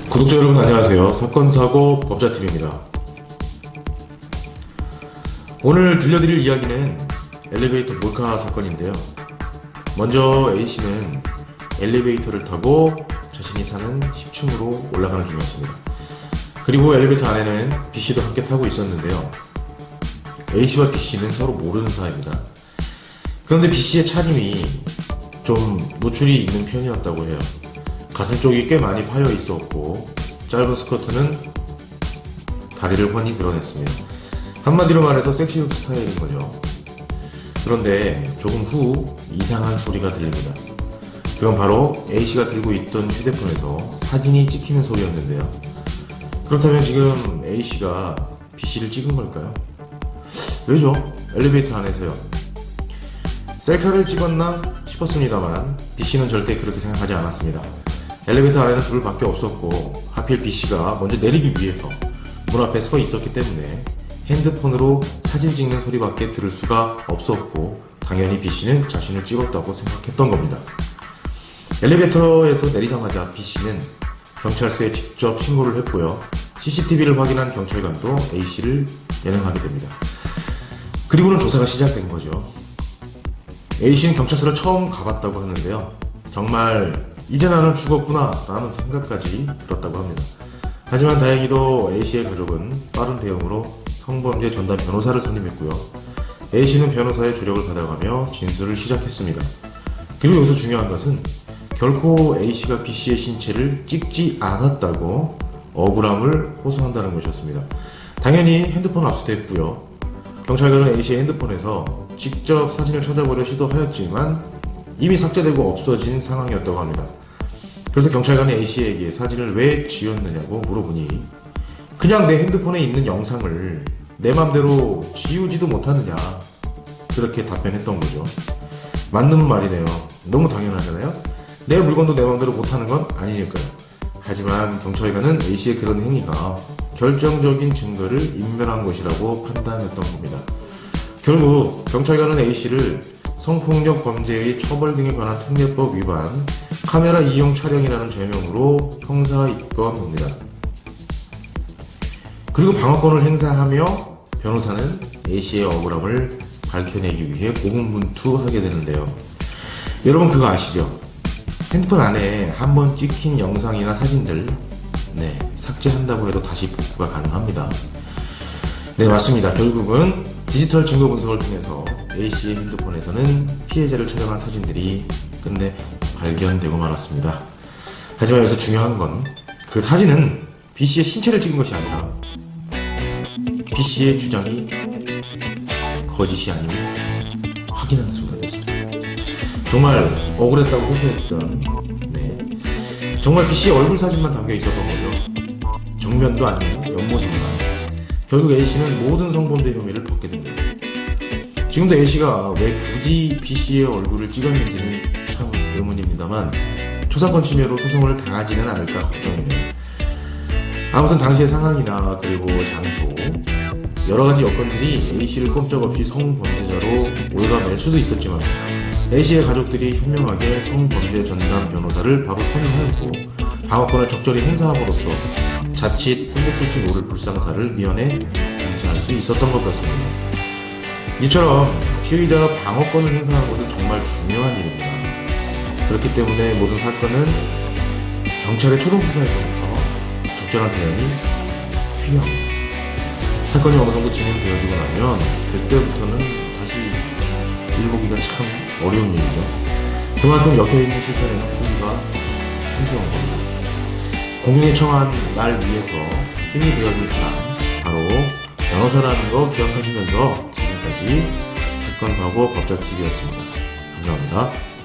구독자 여러분 안녕하세요. 사건사고 법자TV입니다. 오늘 들려드릴 이야기는 엘리베이터 몰카 사건인데요. 먼저 A씨는 엘리베이터를 타고 자신이 사는 10층으로 올라가는 중이었습니다. 그리고 엘리베이터 안에는 B씨도 함께 타고 있었는데요. A씨와 B씨는 서로 모르는 사이입니다. 그런데 B씨의 차림이 좀 노출이 있는 편이었다고 해요. 가슴 쪽이 꽤 많이 파여 있었고 짧은 스커트는 다리를 훤히 드러냈습니다. 한마디로 말해서 섹시룩 스타일인 거죠. 그런데 조금 후 이상한 소리가 들립니다. 그건 바로 A씨가 들고 있던 휴대폰에서 사진이 찍히는 소리였는데요. 그렇다면 지금 A씨가 B씨를 찍은 걸까요? 왜죠? 엘리베이터 안에서요. 셀카를 찍었나 싶었습니다만 B씨는 절대 그렇게 생각하지 않았습니다. 엘리베이터 안에는 둘밖에 없었고 하필 B씨가 먼저 내리기 위해서 문 앞에 서 있었기 때문에 핸드폰으로 사진 찍는 소리밖에 들을 수가 없었고 당연히 B씨는 자신을 찍었다고 생각했던 겁니다. 엘리베이터에서 내리자마자 B씨는 경찰서에 직접 신고를 했고요. CCTV를 확인한 경찰관도 A씨를 연행하게 됩니다. 그리고는 조사가 시작된 거죠. A씨는 경찰서를 처음 가봤다고 하는데요. 정말 이제 나는 죽었구나 라는 생각까지 들었다고 합니다. 하지만 다행히도 A씨의 가족은 빠른 대응으로 성범죄 전담 변호사를 선임했고요. A씨는 변호사의 조력을 받아가며 진술을 시작했습니다. 그리고 여기서 중요한 것은 결코 A씨가 B씨의 신체를 찍지 않았다고 억울함을 호소한다는 것이었습니다. 당연히 핸드폰은 압수됐고요. 경찰관은 A씨의 핸드폰에서 직접 사진을 찾아보려 시도하였지만 이미 삭제되고 없어진 상황이었다고 합니다. 그래서 경찰관이 A씨에게 사진을 왜 지웠느냐고 물어보니 그냥 내 핸드폰에 있는 영상을 내 맘대로 지우지도 못하느냐 그렇게 답변했던 거죠. 맞는 말이네요. 너무 당연하잖아요. 내 물건도 내 맘대로 못하는 건 아니니까요. 하지만 경찰관은 A씨의 그런 행위가 결정적인 증거를 인멸한 것이라고 판단했던 겁니다. 결국 경찰관은 A씨를 성폭력 범죄의 처벌 등에 관한 특례법 위반, 카메라 이용 촬영이라는 죄명으로 형사 입건합니다. 그리고 방어권을 행사하며 변호사는 A씨의 억울함을 밝혀내기 위해 고군분투하게 되는데요. 여러분 그거 아시죠? 핸드폰 안에 한번 찍힌 영상이나 사진들 삭제한다고 해도 다시 복구가 가능합니다. 네, 맞습니다. 결국은 디지털 증거 분석을 통해서 A씨의 핸드폰에서는 피해자를 촬영한 사진들이 끝내 발견되고 말았습니다. 하지만 여기서 중요한 건 그 사진은 B씨의 신체를 찍은 것이 아니라 B씨의 주장이 거짓이 아님을 확인하는 순간이었습니다. 정말 억울했다고 호소했던 정말 B씨의 얼굴 사진만 담겨 있었던 거죠. 정면도 아닌 옆모습만. 결국 A씨는 모든 성범죄 혐의를 벗게 됩니다. 지금도 A씨가 왜 굳이 B씨의 얼굴을 찍었는지는 참 의문입니다만 초상권 침해로 소송을 당하지는 않을까 걱정이네요. 아무튼 당시의 상황이나 그리고 장소 여러가지 여건들이 A씨를 꼼짝없이 성범죄자로 올가맬 수도 있었지만 A씨의 가족들이 현명하게 성범죄 전담 변호사를 바로 선임하였고 방어권을 적절히 행사함으로써 자칫 생겼을지 모를 불상사를 미연에 방지할 수 있었던 것 같습니다. 이처럼 피의자가 방어권을 행사하는 것은 정말 중요한 일입니다. 그렇기 때문에 모든 사건은 경찰의 초동 수사에서부터 적절한 대응이 필요합니다. 사건이 어느 정도 진행되어지고 나면 그때부터는 다시 일보기가 참 어려운 일이죠. 그만큼 엮여있는 실패에는 부위가 힘겨운 겁니다. 공경에 처한 날 위해서 힘이 되어준 사람 바로 변호사라는 거 기억하시면서 지금까지 사건사고 법자TV였습니다. 감사합니다.